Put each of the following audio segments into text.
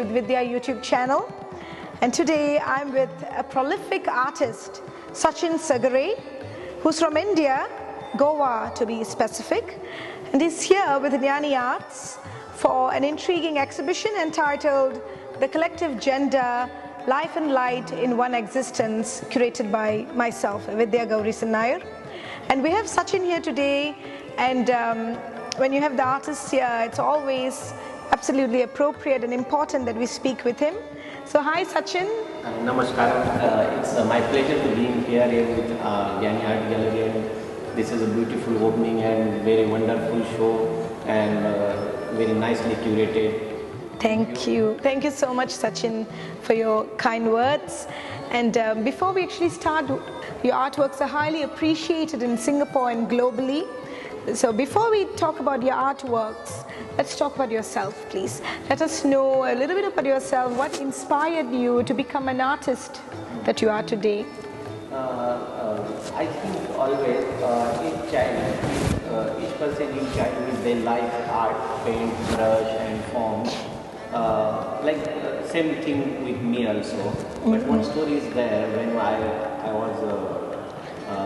with Vidhya YouTube channel, and today I'm with a prolific artist, Sachin Sagare, who's from India, Goa to be specific, and he's here with Jnani Arts for an intriguing exhibition entitled The Collective Gender, Life and Light in One Existence, curated by myself, Vidhya Gaurisan Nair. And we have Sachin here today, and when you have the artist here, it's always absolutely appropriate and important that we speak with him. So hi Sachin. Namaskaram. It's my pleasure to be here with Jnani Art Gallery, and this is a beautiful opening and very wonderful show and very nicely curated. Thank you. Thank you so much, Sachin, for your kind words. And before we actually start, your artworks are highly appreciated in Singapore and globally. So before we talk about your artworks, let's talk about yourself, please. Let us know a little bit about yourself. What inspired you to become an artist that you are today? I think always each child, each person in childhood, they like art, paint, brush and form. Same thing with me also. But one story is there when I was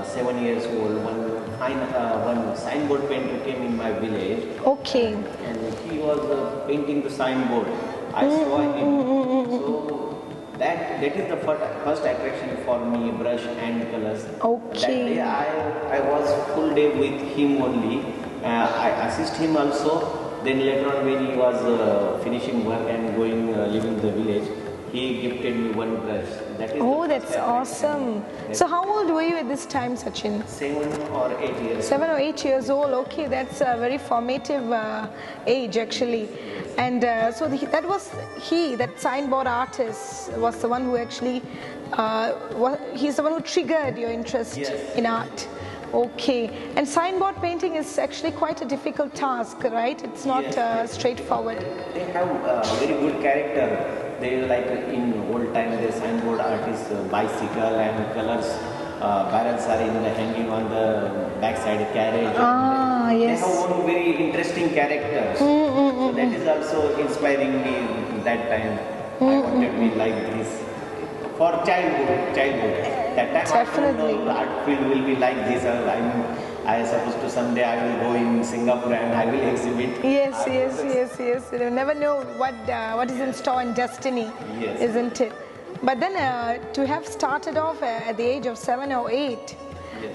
7 years old. One signboard painter came in my village. Okay. And he was painting the signboard. I saw him. So that is the first attraction for me, brush and colors. Okay. That day I was full day with him only. I assist him also. Then later on when he was finishing work and going leaving the village, he gifted me one brush. That's awesome. So how old were you at this time, Sachin? 7 or 8 years. 7 or 8 years old. Okay, that's a very formative age actually. And so that signboard artist was the one who actually, he's the one who triggered your interest in art. Okay, and signboard painting is actually quite a difficult task, right? It's not straightforward. They have very good character. They like in old time the signboard artists bicycle and colors barrels are hanging on the backside carriage. Yes. They have one very interesting character. So that is also inspiring me that time. I wanted to be like this. For childhood. That time Definitely. I don't know the art field will be like this. I suppose to someday I will go in Singapore and I will exhibit. Yes. You never know what is in store in destiny, isn't it? But then to have started off at the age of 7 or 8,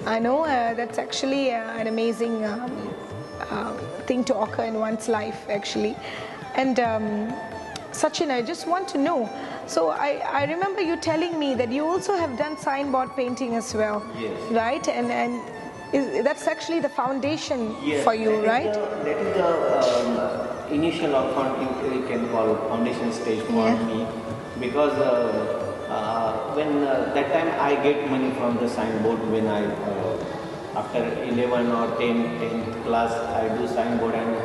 I know that's actually an amazing thing to occur in one's life actually. And Sachin, I just want to know, so I remember you telling me that you also have done signboard painting as well, right? And that's actually the foundation for you, right? That is the initial or you can call foundation stage for me, because when that time I get money from the signboard when I after 11 or 10th class I do signboard and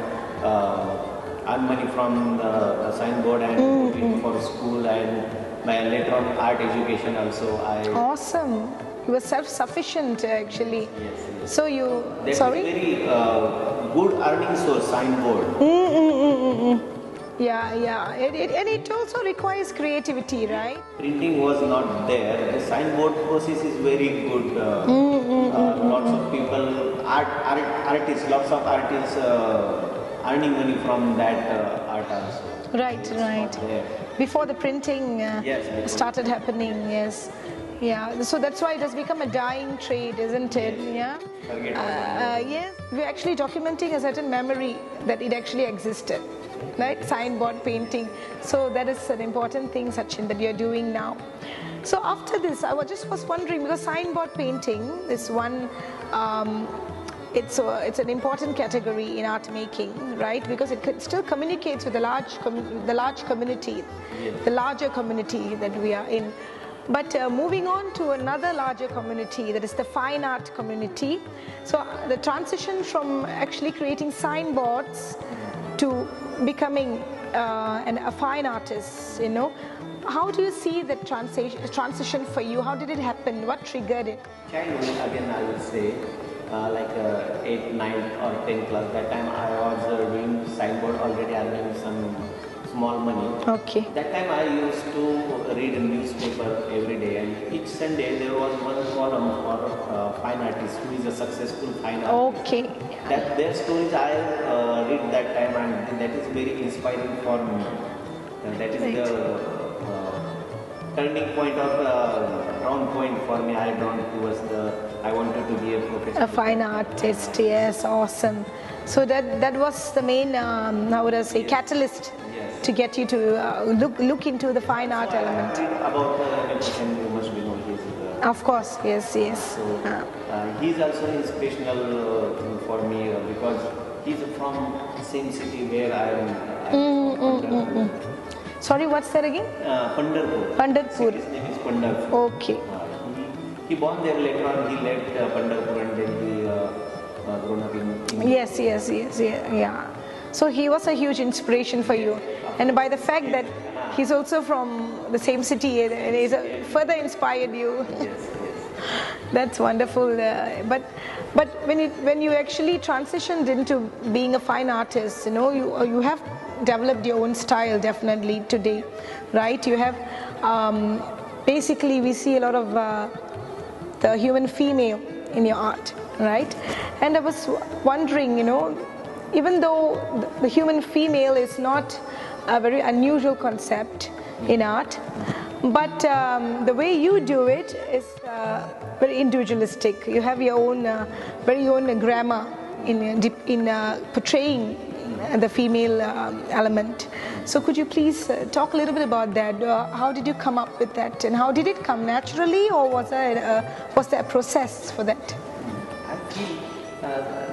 earn money from the signboard and put it for school and my later on art education also. Awesome. You were self-sufficient actually. Yes. So you, that sorry? Is very good earning source, signboard. Yeah. And it also requires creativity, right? Printing was not there. The signboard process is very good. Lots of people, artists, lots of artists earning money from that art also. Right. Before the printing started happening, yes. Yeah, so that's why it has become a dying trade, isn't it? Yes. We're actually documenting a certain memory that it actually existed, right? Signboard painting. So that is an important thing, Sachin, that you're doing now. So after this, I was wondering, because signboard painting is one, it's an important category in art making, right? Because it still communicates with the large community, the larger community that we are in. But moving on to another larger community, that is the fine art community. So the transition from actually creating signboards to becoming a fine artist, how do you see the transition for you? How did it happen? What triggered it? Childhood, again I will say, 8th, 9th or 10th class, that time I was doing signboard already, earning some small money. Okay. That time I used to read a newspaper every day, and each Sunday there was one column for fine artist who is a successful fine artist. Okay. That their stories I read that time, and that is very inspiring for me. And that is Right. the turning point or round point for me. I drawn towards I wanted to be a professional. A fine artist, yes, awesome. So that was the main, how would I say, catalyst Yes. to get you to look into the fine art element. I read about Nicholson, you must be known. Of course, yes, yes. So he's also inspirational for me because he's from the same city where I am. Sorry, what's that again? Pandharpur. Pandharpur. His name is Pandharpur. Okay. He born there later on. He left Pandharpur and then he grown up in India. Yes, yeah. So he was a huge inspiration for you, and by the fact that he's also from the same city, it is further inspired you. Yes. That's wonderful. But when you actually transitioned into being a fine artist, you have developed your own style definitely today, right? You have basically we see a lot of the human female in your art, right? And I was wondering, even though the human female is not a very unusual concept in art, but the way you do it is very individualistic. You have your own, very own grammar in portraying the female element. So could you please talk a little bit about that? How did you come up with that, and how did it come naturally, or was there a process for that? I feel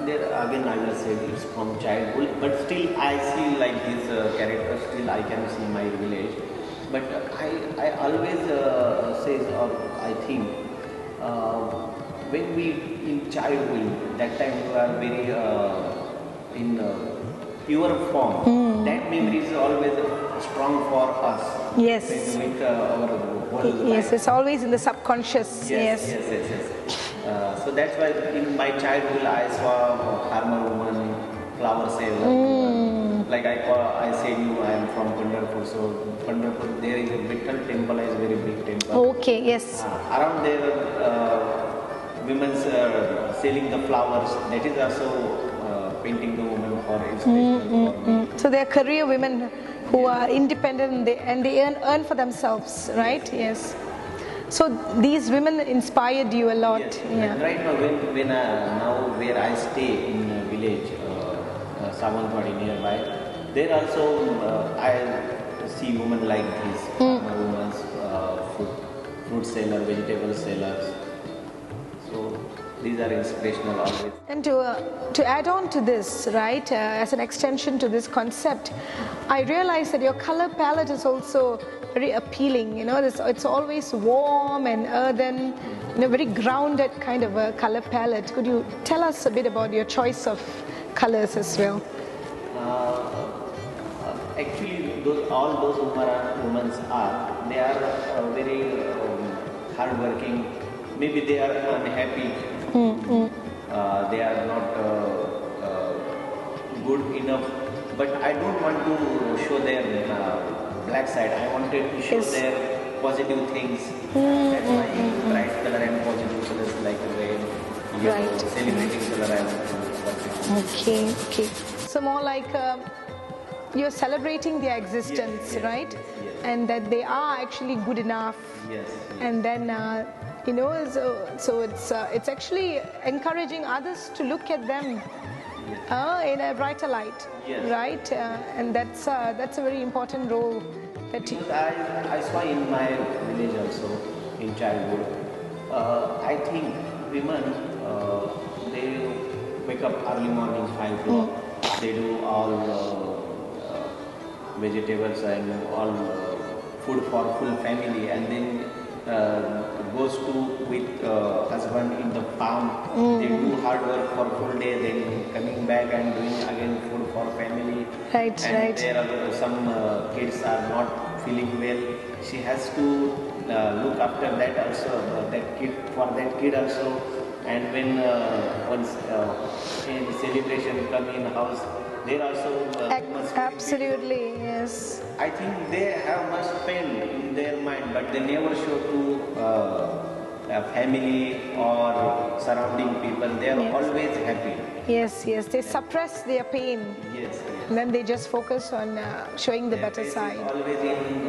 there again I will say it's from childhood, but still I see like this character. Still I can see my village, but I always say or I think when we in childhood, that time we are very in pure form. That memory is always strong for us. Yes. With our whole Yes, life. it's always in the subconscious. Yes. So that's why in my childhood I saw farmer woman, flower seller. Like I said you, I am from Pandharpur. So Pandharpur, there is a Vittal temple, is very big temple. Okay, yes. Around there, women selling the flowers. That is also painting the woman for inspiration. So they are career women who are independent and they earn for themselves, right? Yes. So these women inspired you a lot. Yes. Yeah. And right now, when now where I stay in a village, Savantwadi nearby, there also I see women like this, women, fruit seller, vegetable sellers. So these are inspirational always. And to add on to this, right, as an extension to this concept, I realize that your color palette is also very appealing. It's always warm and earthen, very grounded kind of a color palette. Could you tell us a bit about your choice of colors as well? Actually, all those women they are very hardworking. Maybe they are unhappy. They are not good enough. But I don't want to show their black side. I wanted to show their positive things. That's why bright color and positive colors like red, yellow, Right. celebrating color I want to work with. Okay. So more like you're celebrating their existence, Yes. right? And that they are actually good enough. Yes. And then so it's actually encouraging others to look at them in a brighter light, Yes. right? And that's a very important role that Because I saw in my village also in childhood. I think women they wake up early morning 5 o'clock. They do all vegetables and all food for full family, and then goes to with husband in the farm. They do hard work for full day, then coming back and doing again food for family. Right, And right. there are some kids are not feeling well. She has to look after that also, that kid also. And when once in celebration come in house, There also must be absolutely, yes. I think they have much pain in their mind, but they never show to a family or surrounding people. They are always happy. Yes, yes. They suppress their pain. Yes, yes. And then they just focus on showing the Their better face side. is always in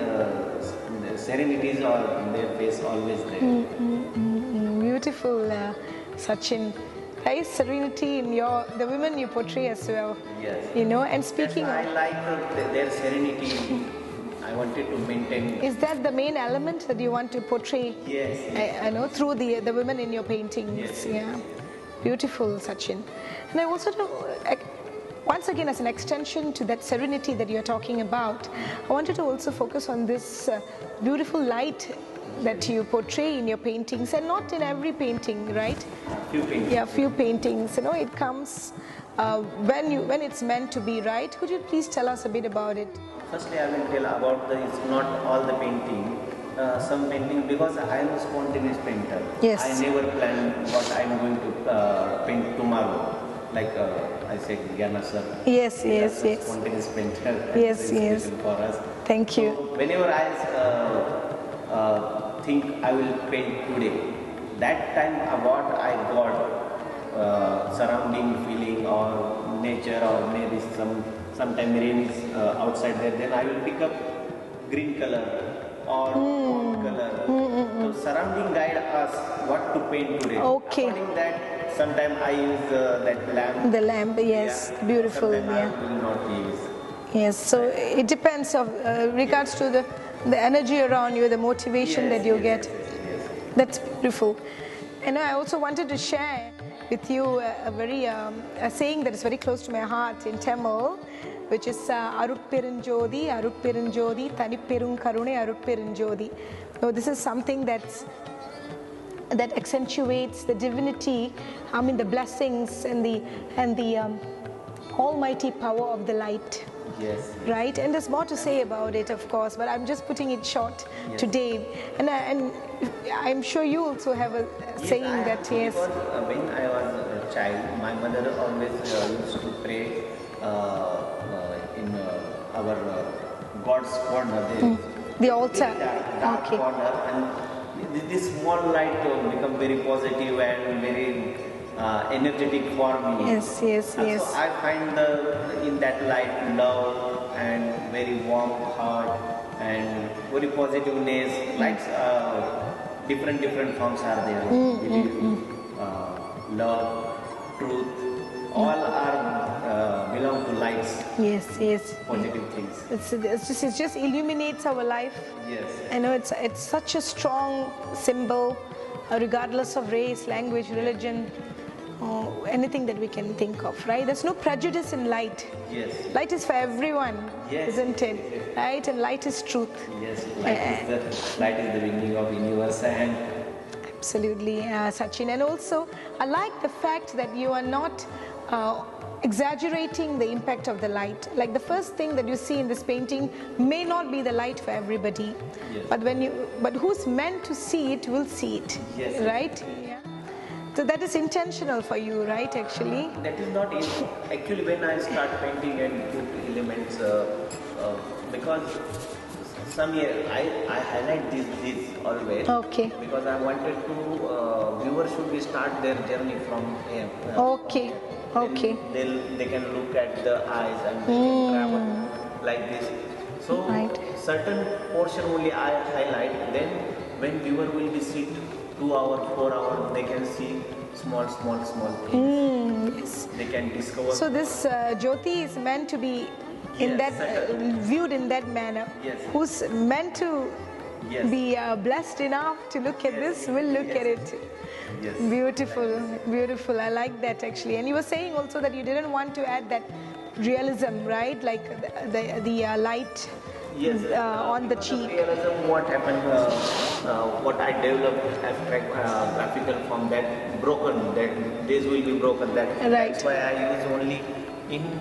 the serenities or in their face always there. Beautiful, Sachin. There is serenity in the women you portray as well. Yes. You know, and speaking I of, like their serenity. I wanted to maintain. is that the main element that you want to portray? Yes. Yes. I know through the women in your paintings. Yes, Yeah. yes. Beautiful, Sachin. And I also do, once again, as an extension to that serenity that you're talking about, I wanted to also focus on this beautiful light that you portray in your paintings, and not in every painting, right? Few paintings. Yeah, few paintings. You know, it comes when it's meant to be, right? Could you please tell us a bit about it? Firstly, I will tell about it's not all the painting. Some painting, because I am a spontaneous painter. Yes. I never plan what I am going to paint tomorrow. Like I said, Gyana sir. Yes, yes, yes. Spontaneous painter. Yes, yes. For us. Thank you. So whenever I think I will paint today, that time what I got surrounding feeling or nature, or maybe sometime rain is outside there, then I will pick up green color or gold color. So surrounding guide us what to paint today. Okay. According that, sometimes I use that lamp. The lamp, yes, Yeah. beautiful. Sometimes Yeah. I will not use. Yes, so it depends of regards to the energy around you, the motivation that you get. That's beautiful. And I also wanted to share with you a saying that is very close to my heart in Tamil, which is Arupperanjodi, Arupperanjodi, Thanipperung Karune, Arupperanjodi. So this is something that accentuates the divinity, I mean the blessings and the almighty power of the light. Yes. Right, and there's more to say about it, of course, but I'm just putting it short today. And I'm sure you also have a saying that, yes. Because when I was a child, my mother always used to pray in our God's corner. The altar. Dark Okay. corner, and this small light become very positive and very energetic for me. Yes, yes, yes. So I find in that light love and very warm heart and very positiveness. Like different forms are there. Love, truth, all are belong to lights. Yes, yes. Positive things. It just illuminates our life. Yes. I know it's such a strong symbol, regardless of race, language, religion, or anything that we can think of, right? There's no prejudice in light. Yes. Light is for everyone, isn't it? Yes. Right? And light is truth. Yes. Light is the beginning of universe, and absolutely, Sachin. And also, I like the fact that you are not exaggerating the impact of the light. Like the first thing that you see in this painting may not be the light for everybody, but who's meant to see it will see it, right? Yeah. So that is intentional for you, right? Actually, that is not easy. Actually, when I start painting and put elements, because some year I highlight this always. Okay. Because I wanted to viewers should start their journey from here. Okay. Okay. They can look at the eyes and they can travel like this. So certain portion only I highlight. Then when viewer will be sit 2 hours, 4 hours, they can see small things. Yes. They can discover. So this Jyoti is meant to be in viewed in that manner. Yes. Who's meant to be blessed enough to look at this will look at it. Yes. Beautiful, beautiful. I like that actually. And you were saying also that you didn't want to add that realism, right? Like the light on the cheek. Realism, what happened, what I developed abstract graphical from that broken, that this will be broken. That's why I use only in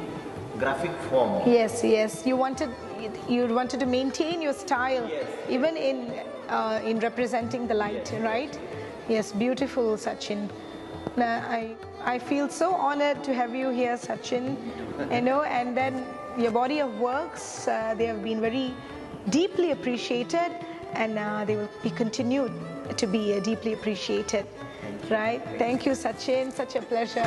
graphic form. Yes, yes. You wanted to maintain your style, even in representing the light, right? Yes, beautiful, Sachin. I feel so honored to have you here, Sachin. You know, and then your body of works, they have been very deeply appreciated, and they will be continued to be deeply appreciated. Right? Thank you, Sachin. Such a pleasure.